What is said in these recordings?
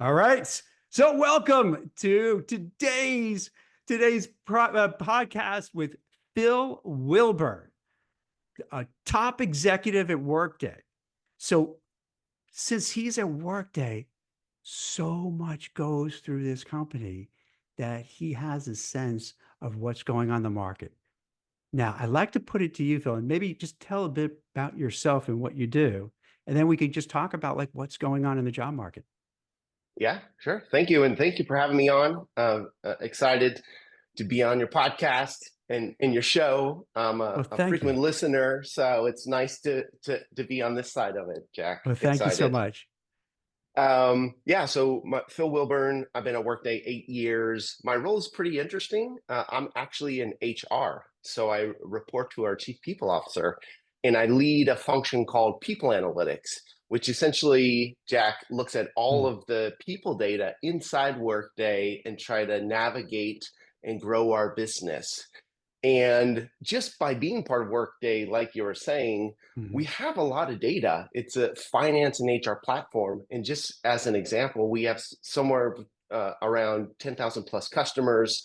All right. So welcome to today's podcast with Phil Willburn, a top executive at Workday. So since he's at Workday, so much goes through this company that he has a sense of what's going on in the market. Now, I'd like to put it to you, Phil, and maybe just tell a bit about yourself and what you do, and then we could just talk about like what's going on in the job market. Yeah, sure. Thank you. And thank you for having me on. Excited to be on your podcast and your show. I'm Well, a thank you. frequent listener, so it's nice to be on this side of it, Jack. Well, thank you so Excited. much. Phil Wilburn, I've been at Workday 8 years. My role is pretty interesting. I'm actually in HR, so I report to our chief people officer, and I lead a function called people analytics, which essentially, Jack, looks at all Hmm. of the people data inside Workday and try to navigate and grow our business. And just by being part of Workday, like you were saying, we Hmm. have a lot of data. It's a finance and HR platform. And just as an example, we have somewhere around 10,000 plus customers,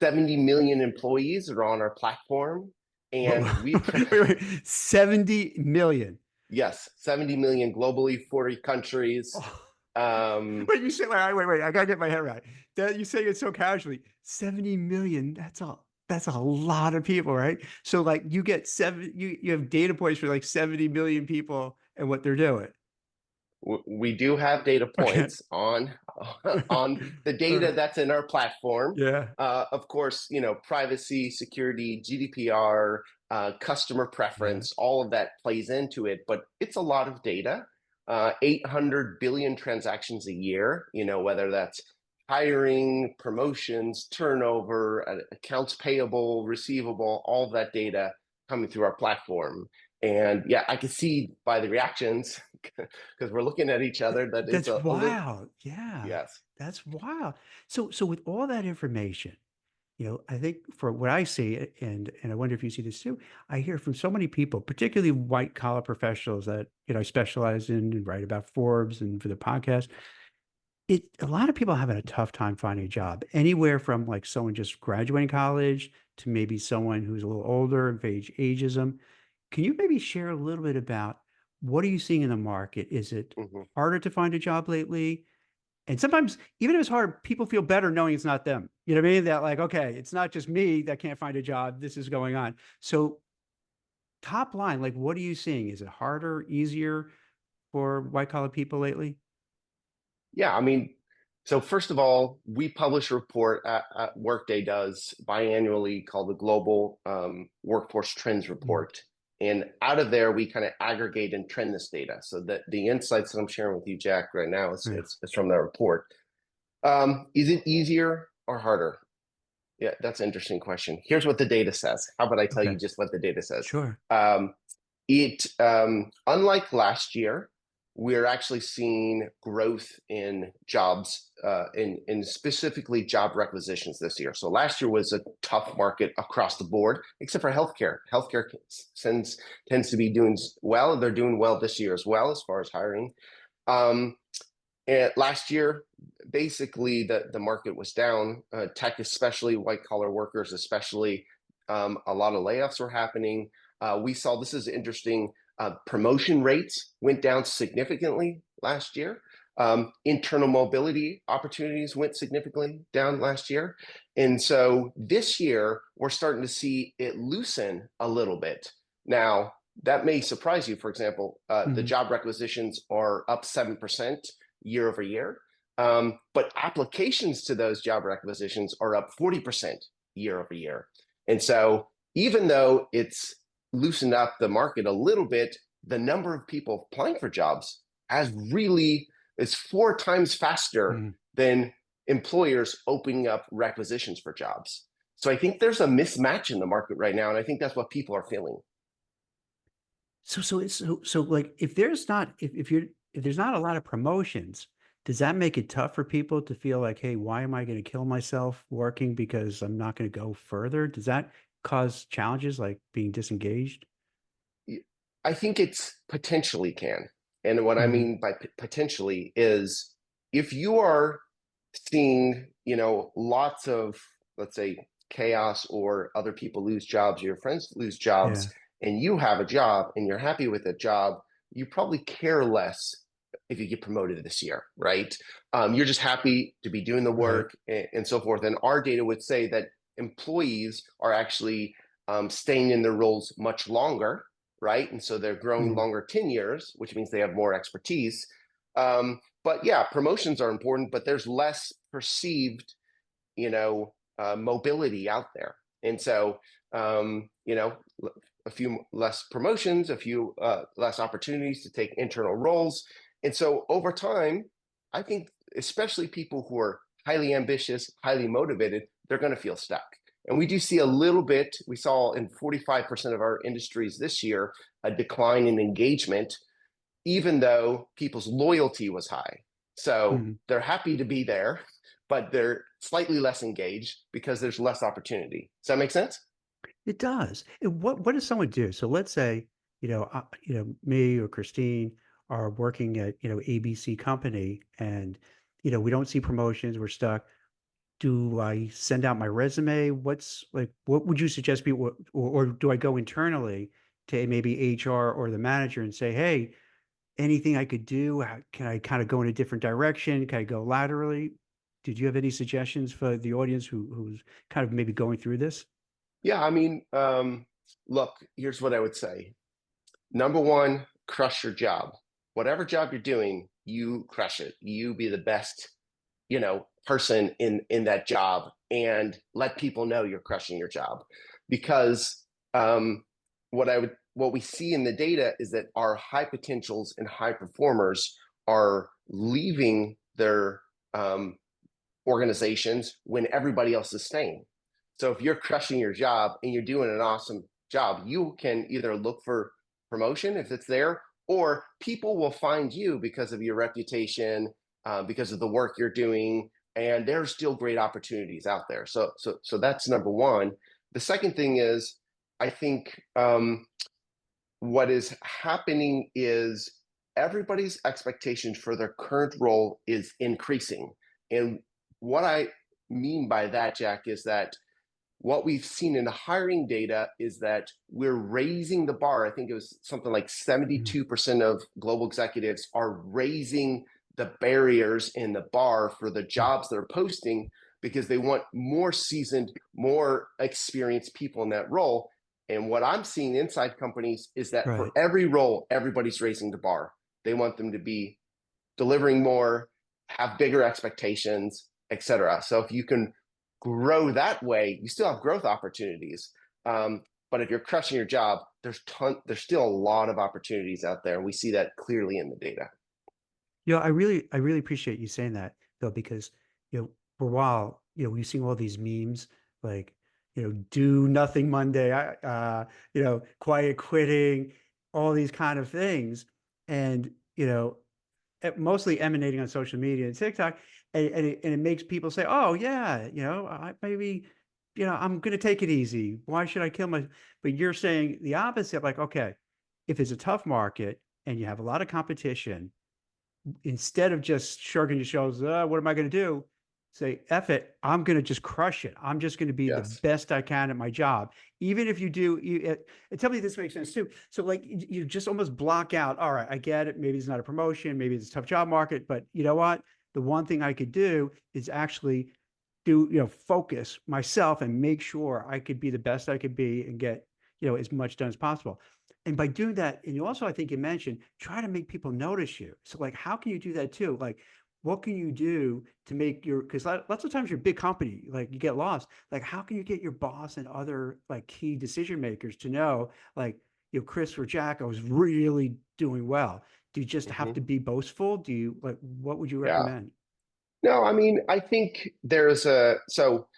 70 million employees are on our platform. And we, Wait, wait, 70 million. yes, 70 million globally, 40 countries. Oh. Um, Wait, you say, wait, I gotta get my head right. That you say it so casually. 70 million, that's a lot of people, right? So like you get you have data points for like 70 million people and what they're doing. we do have data Okay. points on on the All data right. that's in our platform. Yeah. Of course, privacy, security, GDPR, customer Yeah. preference, all of that plays into it. But it's a lot of data. 800 billion transactions a year. Whether that's hiring, promotions, turnover, accounts payable, receivable, all of that data coming through our platform. And yeah, I can see by the reactions because we're looking at each other that it's That's a little, wild. Yeah. yes. That's wild. So with all that information, I think for what I see, and I wonder if you see this too, I hear from so many people, particularly white collar professionals that, I specialize in and write about Forbes and for the podcast. A lot of people are having a tough time finding a job, anywhere from like someone just graduating college to maybe someone who's a little older and face ageism. Can you maybe share a little bit about what are you seeing in the market? Is it Mhm. harder to find a job lately? And sometimes, even if it's hard, people feel better knowing it's not them. You know what I mean? That like, okay, it's not just me that can't find a job. This is going on. So, top line, like, what are you seeing? Is it harder, easier for white collar people lately? Yeah, I mean, so first of all, we publish a report at Workday does biannually called the Global Workforce Trends Mm. Report. And out of there, we kind of aggregate and trend this data. So that the insights that I'm sharing with you, Jack, right now is Yeah. it's from that report. Is it easier or harder? Yeah, that's an interesting question. Here's what the data says. How about I tell you Okay. just what the data says? Sure. Um, Unlike last year, we're actually seeing growth in jobs, in specifically job requisitions this year. So last year was a tough market across the board, except for healthcare. Healthcare tends to be doing well. They're doing well this year as well as far as hiring. Um, and last year, basically, the market was down. Tech, especially white collar workers, especially a lot of layoffs were happening. We saw this is interesting. Promotion rates went down significantly last year. Internal mobility opportunities went significantly down last year. And so this year, we're starting to see it loosen a little bit. Now, that may surprise you. For example, the Mhm. job requisitions are up 7% year over year. But applications to those job requisitions are up 40% year over year. And so even though it's loosened up the market a little bit, the number of people applying for jobs has really is 4 times faster Mhm. than employers opening up requisitions for jobs. So I think there's a mismatch in the market right now, and I think that's what people are feeling. So like if there's not a lot of promotions, does that make it tough for people to feel like, hey, why am I going to kill myself working because I'm not going to go further? Does that cause challenges like being disengaged? I think it's potentially can. And what I Hmm. mean by potentially is if you are seeing, lots of, let's say, chaos, or other people lose jobs, or your friends lose jobs, Yeah. and you have a job and you're happy with that job, you probably care less if you get promoted this year, right? You're just happy to be doing the Right. work, and so forth. And our data would say that employees are actually staying in their roles much longer, right? And so they're growing Mhm. longer tenures, which means they have more expertise. But yeah, promotions are important, but there's less perceived, mobility out there. And so, a few less promotions, a few less opportunities to take internal roles. And so over time, I think especially people who are highly ambitious, highly motivated, they're going to feel stuck. And we do see a little bit, we saw in 45% of our industries this year, a decline in engagement, even though people's loyalty was high. So Mhm. they're happy to be there, but they're slightly less engaged because there's less opportunity. Does that make sense? It does. And what does someone do? So let's say, me or Christine are working at, ABC company and, we don't see promotions, we're stuck. Do I send out my resume? What would you suggest people, or do I go internally to maybe HR or the manager and say, hey, anything I could do? Can I kind of go in a different direction? Can I go laterally? Did you have any suggestions for the audience who's kind of maybe going through this? Yeah, I mean, look, here's what I would say. Number one, crush your job. Whatever job you're doing, you crush it. You be the best, person in that job, and let people know you're crushing your job. Because what we see in the data is that our high potentials and high performers are leaving their organizations when everybody else is staying. So if you're crushing your job and you're doing an awesome job, you can either look for promotion if it's there, or people will find you because of your reputation, because of the work you're doing, and there's still great opportunities out there. So that's number one. The second thing is, I think what is happening is everybody's expectation for their current role is increasing. And what I mean by that, Jack, is that what we've seen in the hiring data is that we're raising the bar. I think it was something like Mhm. 72% of global executives are raising the barriers in the bar for the Mhm. jobs they're posting, because they want more seasoned, more experienced people in that role. And what I'm seeing inside companies is that for Right. every role, everybody's raising the bar. They want them to be delivering more, have bigger expectations, etc. So if you can grow that way, you still have growth opportunities. But if you're crushing your job, there's still a lot of opportunities out there, and we see that clearly in the data. I really appreciate you saying that though, because for a while, we've seen all these memes like, do nothing Monday, quiet quitting, all these kind of things, and mostly emanating on social media and TikTok, and it makes people say, oh yeah, maybe, I'm gonna take it easy. Why should I kill my? But you're saying the opposite, like, okay, if it's a tough market and you have a lot of competition, instead of just shrugging your shoulders, what am I going to do? Say, F it, I'm going to just crush it. I'm just going to be the Yes. best I can at my job. Even if you do, and tell me if this makes sense too. So, like, you just almost block out, all right, I get it. Maybe it's not a promotion. Maybe it's a tough job market. But you know what? The one thing I could do is actually focus myself and make sure I could be the best I could be and get, as much done as possible. And by doing that, and you also, I think you mentioned, try to make people notice you. So, like, how can you do that too? Like, what can you do to make because lots of times you're a big company, like you get lost. Like, how can you get your boss and other like key decision makers to know, like, Chris or Jack, I was really doing well. Do you just have to Mm-hmm. be boastful? Do you like, what would you Yeah. recommend? No, I mean, I think there's a so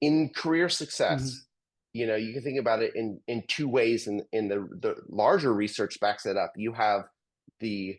in career Mhm. success, you can think about it in two ways, and in the larger research backs it up. You have the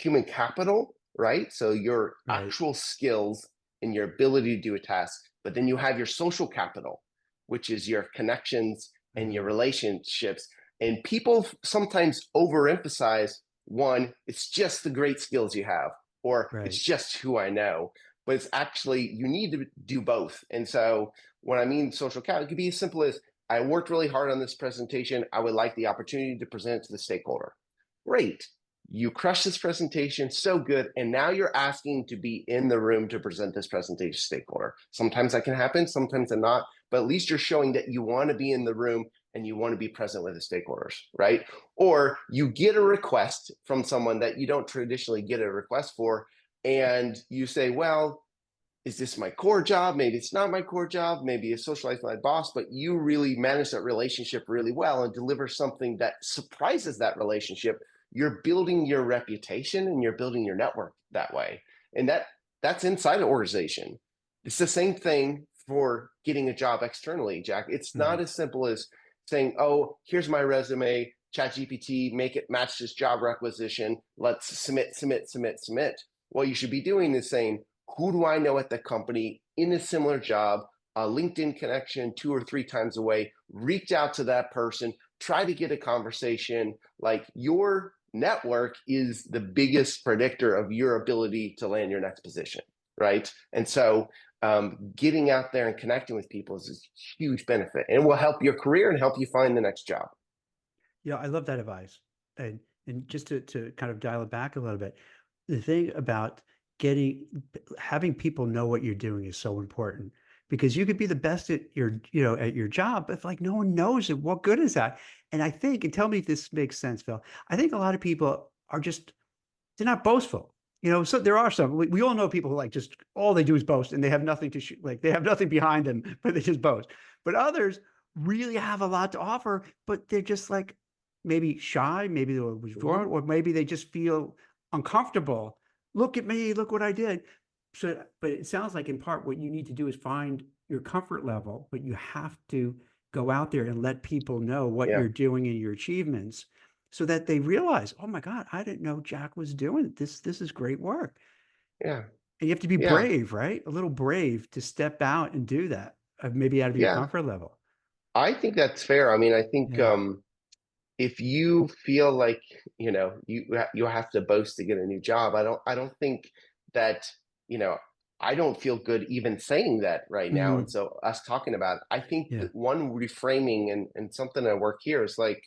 human capital, right? So your Right. actual skills and your ability to do a task, but then you have your social capital, which is your connections and your Mhm. relationships. And people sometimes overemphasize one, it's just the great skills you have. or it's Right. just who I know. But it's actually, you need to do both. And so when I mean social capital, it could be as simple as, I worked really hard on this presentation. I would like the opportunity to present it to the stakeholder. Great. You crushed this presentation, so good. And now you're asking to be in the room to present this presentation to stakeholder. Sometimes that can happen, sometimes not, but at least you're showing that you want to be in the room and you want to be present with the stakeholders, right? Or you get a request from someone that you don't traditionally get a request for, and you say, well, is this my core job? Maybe it's not my core job. Maybe it's socialized with my boss, but you really manage that relationship really well and deliver something that surprises that relationship. You're building your reputation and you're building your network that way. And that's inside an organization. It's the same thing for getting a job externally, Jack. It's not Mhm. as simple as saying, oh, here's my resume, ChatGPT, make it match this job requisition. Let's submit. What you should be doing is saying, who do I know at the company in a similar job, a LinkedIn connection 2 or 3 times away, reach out to that person, try to get a conversation. Like, your network is the biggest predictor of your ability to land your next position, right? And so getting out there and connecting with people is a huge benefit, and it will help your career and help you find the next job. Yeah, I love that advice. And just to kind of dial it back a little bit, the thing about getting having people know what you're doing is so important because you could be the best at at your job, but if like no one knows it, what good is that? And I think, and tell me if this makes sense, Phil. I think a lot of people are just they're not boastful. So there are some. We all know people who like just all they do is boast and they have nothing to like they have nothing behind them, but they just boast. But others really have a lot to offer, but they're just like maybe shy, maybe they're withdrawn, Mm-hmm. or maybe they just feel uncomfortable. Look at me, look what I did. So, but it sounds like in part what you need to do is find your comfort level, but you have to go out there and let people know what Yeah, you're doing and your achievements so that they realize, oh my God, I didn't know Jack was doing it. This is great work. yeah, And you have to be yeah, brave, right? A little brave to step out and do that, maybe out of your yeah. comfort level. I think that's fair. I mean, I think Yeah. if you feel like you have to boast to get a new job, I don't think that you know I don't feel good even saying that right now. And Mhm. so us talking about it, I think Yeah. that one reframing and something I work here is like,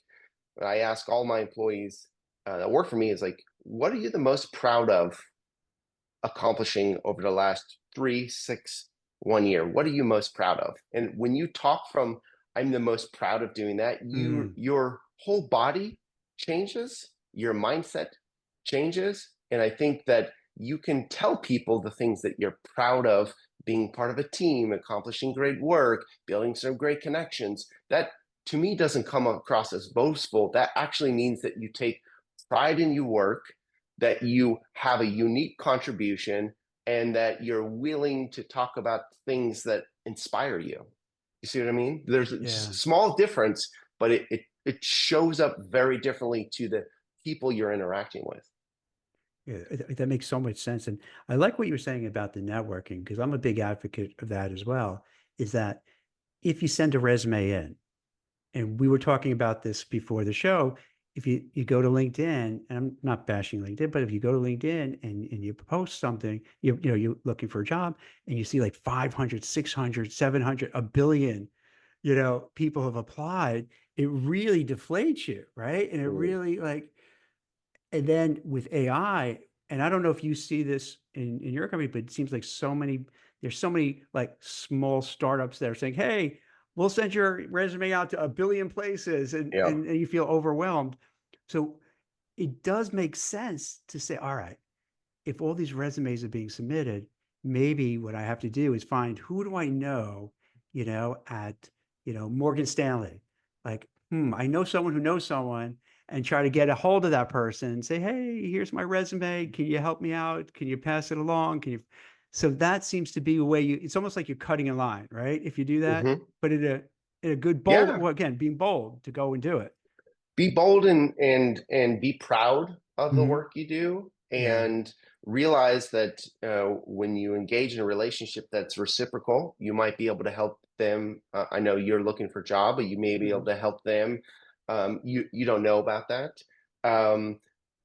I ask all my employees that work for me is like, what are you the most proud of accomplishing over the last 3, 6, 1 year? What are you most proud of? And when you talk from, I'm the most proud of doing that, Mm. your whole body changes, your mindset changes. And I think that you can tell people the things that you're proud of, being part of a team, accomplishing great work, building some great connections. That to me doesn't come across as boastful. That actually means that you take pride in your work, that you have a unique contribution, and that you're willing to talk about things that inspire you. You see what I mean? There's a Yeah. small difference, but it shows up very differently to the people you're interacting with. Yeah. That makes so much sense. And I like what you were saying about the networking because I'm a big advocate of that as well. Is that if you send a resume in, and we were talking about this before the show. If you go to LinkedIn, and I'm not bashing LinkedIn, but if you go to LinkedIn and you post something, you're looking for a job and you see like 500, 600, 700, a billion, people have applied, it really deflates you, right? And it Mm. really like, and then with AI, and I don't know if you see this in your company, but it seems like there's so many like small startups that are saying, hey, we'll send your resume out to a billion places and, Yeah. and, and you feel overwhelmed. So it does make sense to say, all right, if all these resumes are being submitted, maybe what I have to do is find who do I know, at, Morgan Stanley. Like, I know someone who knows someone and try to get a hold of that person and say, hey, here's my resume. Can you help me out? Can you pass it along? So that seems to be a way it's almost like you're cutting a line, right? If you do that, Hmm. but in a good bold, Yeah. well, again, being bold to go and do it. Be bold and be proud of the Mhm. work you do, Yeah. and realize that when you engage in a relationship that's reciprocal, you might be able to help them. I know you're looking for a job, but you may be able Mhm. to help them. You don't know about that. Um,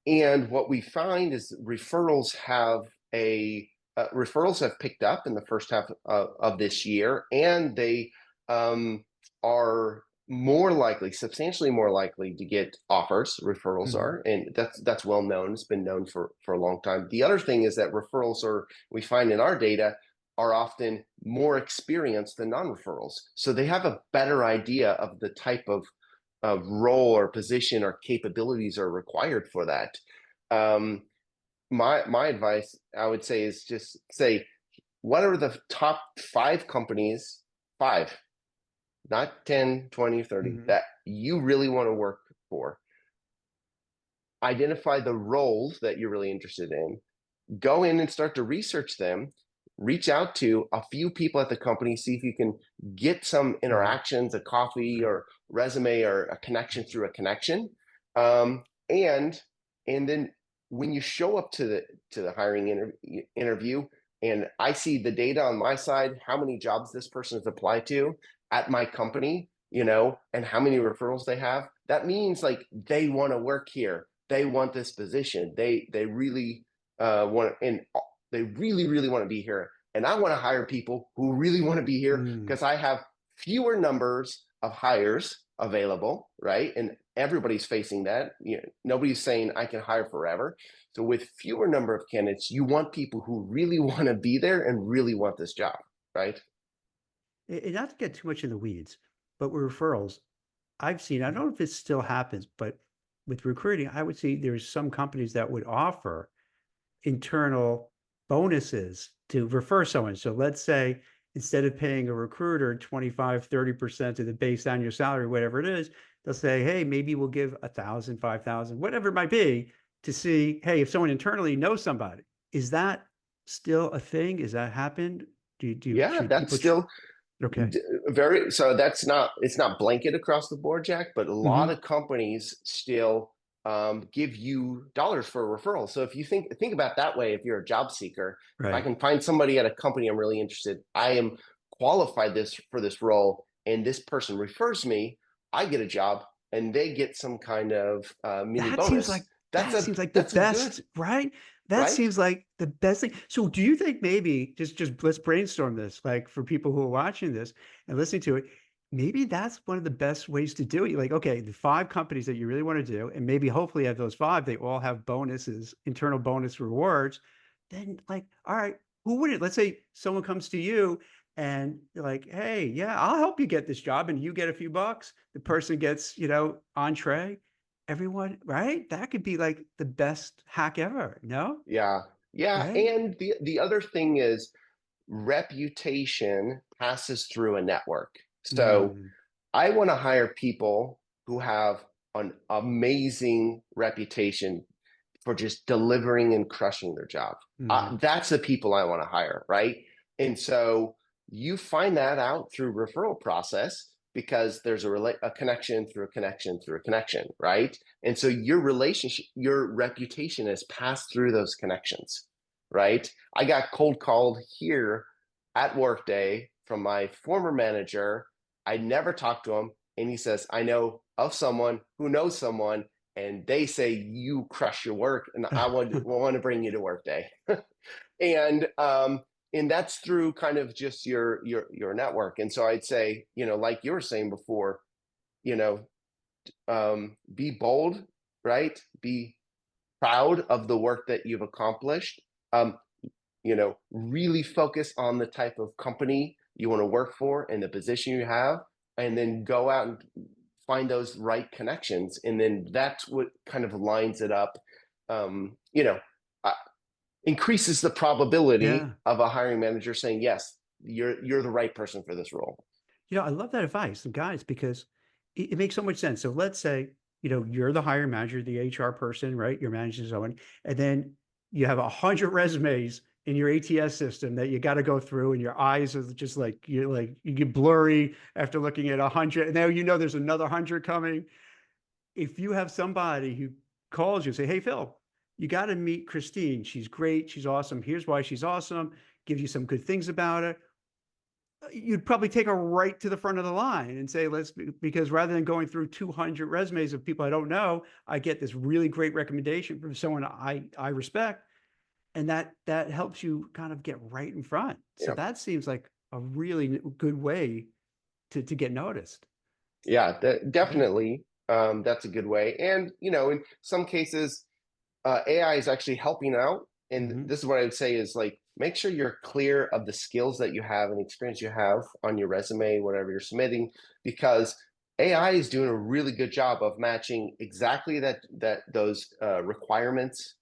And what we find is referrals have picked up in the first half of this year, and they um, are more likely, substantially more likely to get offers. Referrals Mhm. are, and that's well known. It's been known for a long time. The other thing is that referrals are, we find in our data, are often more experienced than non-referrals. So they have a better idea of the type of role or position or capabilities are required for that. Um, my advice, I would say, is just say, what are the top 5 companies, five, not 10, 20, 30, Mhm. that you really want to work for? Identify the roles that you're really interested in, go in and start to research them, reach out to a few people at the company, see if you can get some Right. interactions, a coffee Right. or resume or a connection through a connection. Um, and and then when you show up to the hiring interview, and I see the data on my side, how many jobs this person has applied to at my company, and how many referrals they have, that means like they want to work here. They want this position. They really want, and they really, really want to be here. And I want to hire people who really want to be here Mm. because I have fewer numbers of hires available, right? And everybody's facing that. Nobody's saying I can hire forever. So with fewer number of candidates, you want people who really want to be there and really want this job, right? And not to get too much in the weeds, but with referrals, I've seen, I don't know if it still happens, but with recruiting, I would see there's some companies that would offer internal bonuses to refer someone. So let's say instead of paying a recruiter 25, 30% of the base on your salary, whatever it is, they'll say, hey, maybe we'll give 1,000, 5,000, whatever it might be, to see, hey, if someone internally knows somebody. Is that still a thing? Is that happened? Yeah, Should that's people, still okay. very, so that's not, it's not blanket across the board, Jack, but a lot Hmm. of companies still give you dollars for a referral. So if you think about that way, if you're a job seeker, if I Right. can find somebody at a company I'm really interested, I am qualified this for this role, and this person refers me, I get a job, and they get some kind of mini That seems like bonus. That's that a seems like the that's a good, best, right? That right? seems like the best thing. So do you think maybe just let's brainstorm this, like for people who are watching this and listening to it, maybe that's one of the best ways to do it. Like, okay, the 5 companies that you really want to do, and maybe hopefully at those 5, they all have bonuses, internal bonus rewards. Then like, all right, who wouldn't? Let's say someone comes to you and you're like, hey, yeah, I'll help you get this job, and you get a few bucks. The person gets, entree. Everyone, right? That could be like the best hack ever. No? Yeah, yeah. Right? And the other thing is, reputation passes through a network. So Mm, I want to hire people who have an amazing reputation for just delivering and crushing their job. mhm. That's the people I want to hire, right? And so you find that out through referral process because there's a connection through a connection through a connection, right? And so your relationship, your reputation is passed through those connections, right? I got cold called here at Workday from my former manager. I never talked to him, and he says, I know of someone who knows someone, and they say you crush your work, and I want to bring you to Workday. and and that's through kind of just your network. And so I'd say, like you were saying before, you know, be bold, right? Be proud of the work that you've accomplished. Um, really focus on the type of company you want to work for and the position you have, and then go out and find those right connections. And then that's what kind of lines it up, um, you know, uh, increases the probability Yeah. of a hiring manager saying, yes, you're the right person for this role. I love that advice, guys, because it makes so much sense. So let's say, you're the hiring manager, the HR person, right? You're managing someone, and then you have 100 resumes in your ATS system that you got to go through, and your eyes are just like you get blurry after looking at 100, and now there's another 100 coming. If you have somebody who calls you, say, hey, Phil, you got to meet Christine. She's great. She's awesome. Here's why she's awesome. Give you some good things about her. you'd probably take a right to the front of the line and say, because rather than going through 200 resumes of people I don't know, I get this really great recommendation from someone I respect. And that helps you kind of get right in front. So Yeah. that seems like a really good way to get noticed. Yeah, Yeah. definitely. That's a good way. And, in some cases, AI is actually helping out. And Hmm. this is what I would say is like, make sure you're clear of the skills that you have and the experience you have on your resume, whatever you're submitting, because AI is doing a really good job of matching exactly those requirements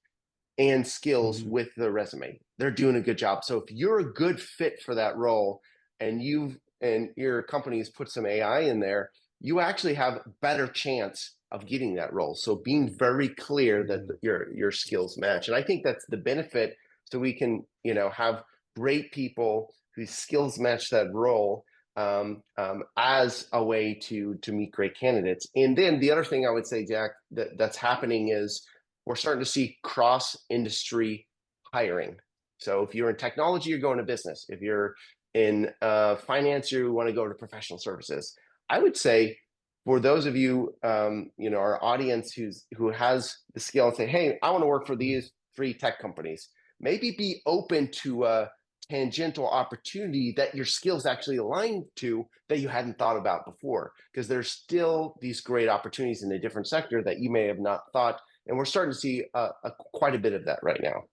and skills Hmm. with the resume. They're doing a good job. So if you're a good fit for that role and your company's put some AI in there, you actually have better chance of getting that role. So being very clear that Hmm. your skills match. And I think that's the benefit. So we can, have great people whose skills match that role as a way to meet great candidates. And then the other thing I would say, Jack, that's happening is we're starting to see cross industry hiring. So if you're in technology, you're going to business. If you're in finance, you want to go to professional services. I would say for those of you, our audience who has the skill and say, hey, I want to work for these 3 tech companies, maybe be open to a tangential opportunity that your skills actually align to that you hadn't thought about before, because there's still these great opportunities in a different sector that you may have not thought, and we're starting to see quite a bit of that right now.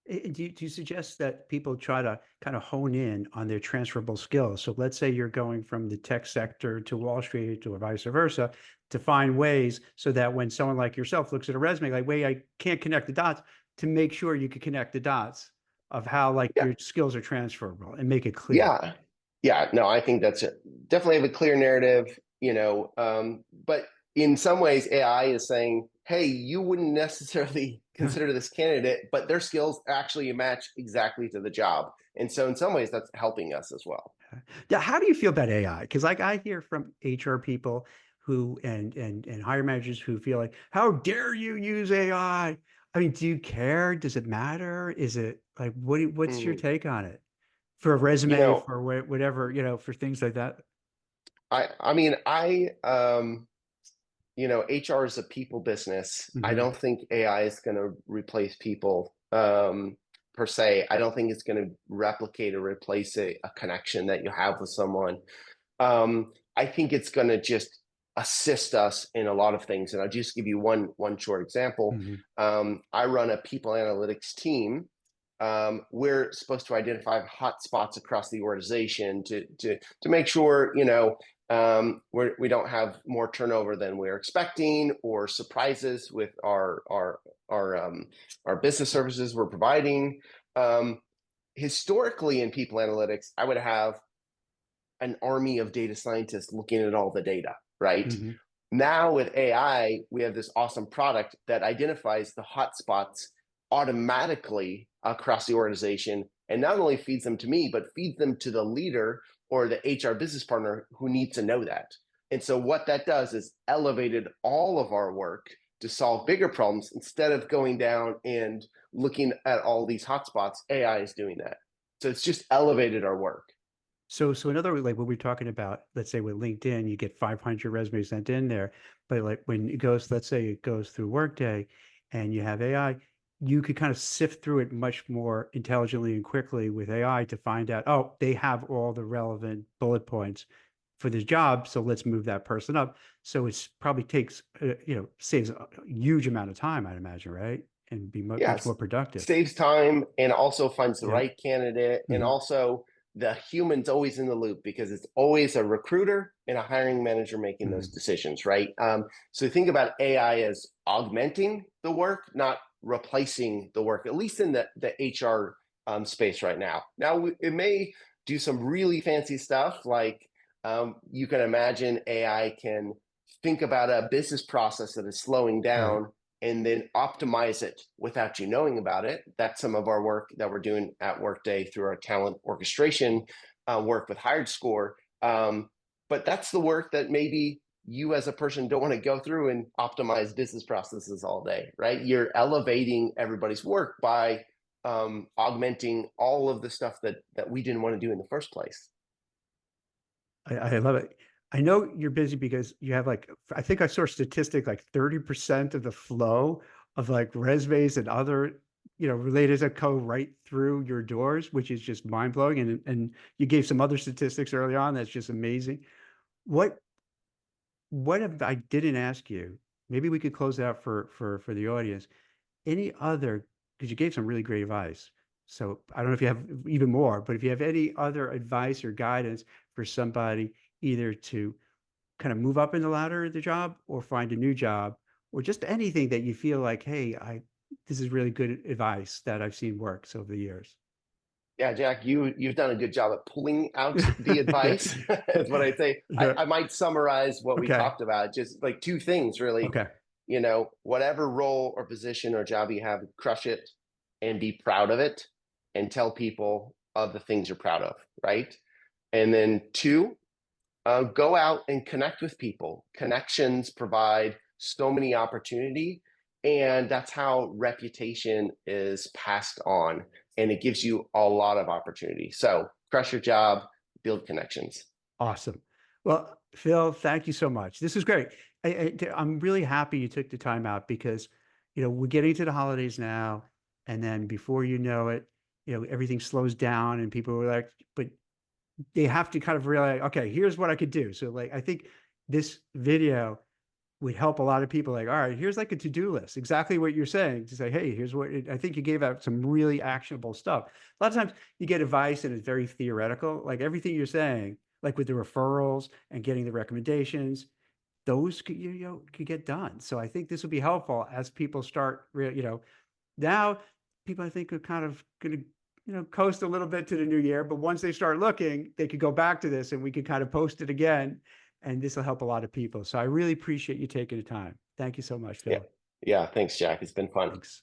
Do you suggest that people try to kind of hone in on their transferable skills? So let's say you're going from the tech sector to Wall Street or vice versa, to find ways so that when someone like yourself looks at a resume, like, wait, I can't connect the dots, to make sure you can connect the dots of how like Yeah, your skills are transferable and make it clear. yeah, yeah. No, I think that's it. Definitely have a clear narrative, but in some ways, AI is saying, hey, you wouldn't necessarily consider this candidate, but their skills actually match exactly to the job. And so in some ways, that's helping us as well. Yeah, how do you feel about AI? Because like I hear from HR people who and hire managers who feel like, how dare you use AI? I mean, do you care? Does it matter? Is it like what's your Mm. take on it for a You resume, know, for whatever, for things like that? I mean, HR is a people business. I Hmm. don't think AI is going to replace people per se. I don't think it's going to replicate or replace a connection that you have with someone. I think it's going to just assist us in a lot of things. And I'll just give you one short example. Hmm. I run a people analytics team. We're supposed to identify hot spots across the organization to make sure we don't have more turnover than we're expecting, or surprises with our business services we're providing. Um, Historically, in people analytics, I would have an army of data scientists looking at all the data, right? Hmm. Now with AI, we have this awesome product that identifies the hotspots automatically across the organization, and not only feeds them to me, but feeds them to the leader or the HR business partner who needs to know that. And so what that does is elevated all of our work to solve bigger problems. Instead of going down and looking at all these hotspots, AI is doing that. So it's just elevated our work. So in other words, like when we're talking about, let's say with LinkedIn, you get 500 resumes sent in there, but like when it goes, let's say it goes through Workday and you have AI, you could kind of sift through it much more intelligently and quickly with AI to find out, oh, they have all the relevant bullet points for this job, so let's move that person up. So it's probably takes, saves a huge amount of time, I'd imagine, right? And be much more Yes, productive. saves time and also finds the Yeah. right candidate. And Hmm. also, the human's always in the loop because it's always a recruiter and a hiring manager making those Hmm. decisions, right? So think about AI as augmenting the work, not replacing the work, at least in the HR space right now. Now, it may do some really fancy stuff, like you can imagine AI can think about a business process that is slowing Right. down and then optimize it without you knowing about it. That's some of our work that we're doing at Workday through our talent orchestration work with HiredScore. But that's the work that maybe you as a person don't want to go through and optimize business processes all day, right? You're elevating everybody's work by augmenting all of the stuff that we didn't want to do in the first place. I love it. I know you're busy because you have like, I think I saw a statistic like 30% of the flow of like resumes and other, related to code right through your doors, which is just mind blowing. And you gave some other statistics early on. That's just amazing. What what if I didn't ask you? Maybe we could close it out for the audience. Any other, because you gave some really great advice. So I don't know if you have even more, but if you have any other advice or guidance for somebody either to kind of move up in the ladder of the job or find a new job, or just anything that you feel like, hey, this is really good advice that I've seen works over the years. Yeah, Jack, you've done a good job at pulling out the Yeah. advice, is what I say. Yeah. I might summarize what we Okay. talked about, just like two things really. Okay. Whatever role or position or job you have, crush it and be proud of it and tell people of the things you're proud of, right? And then two, go out and connect with people. Connections provide so many opportunity, and that's how reputation is passed on, and it gives you a lot of opportunity. So crush your job, build connections. Awesome. Well, Phil, thank you so much. This is great. I'm really happy you took the time out because, we're getting to the holidays now, and then before you know it, everything slows down and people are like, but they have to kind of realize, okay, here's what I could do. So like, I think this video would help a lot of people like, all right, here's like a to-do list, exactly what you're saying to say, hey, here's what I think you gave out some really actionable stuff. A lot of times you get advice and it's very theoretical, like everything you're saying, like with the referrals and getting the recommendations, those could, could get done. So I think this will be helpful as people start, now people I think are kind of going to, coast a little bit to the new year, but once they start looking, they could go back to this and we could kind of post it again and this will help a lot of people. So I really appreciate you taking the time. Thank you so much, Yeah. Phil. Yeah. Thanks, Jack. It's been fun. Thanks.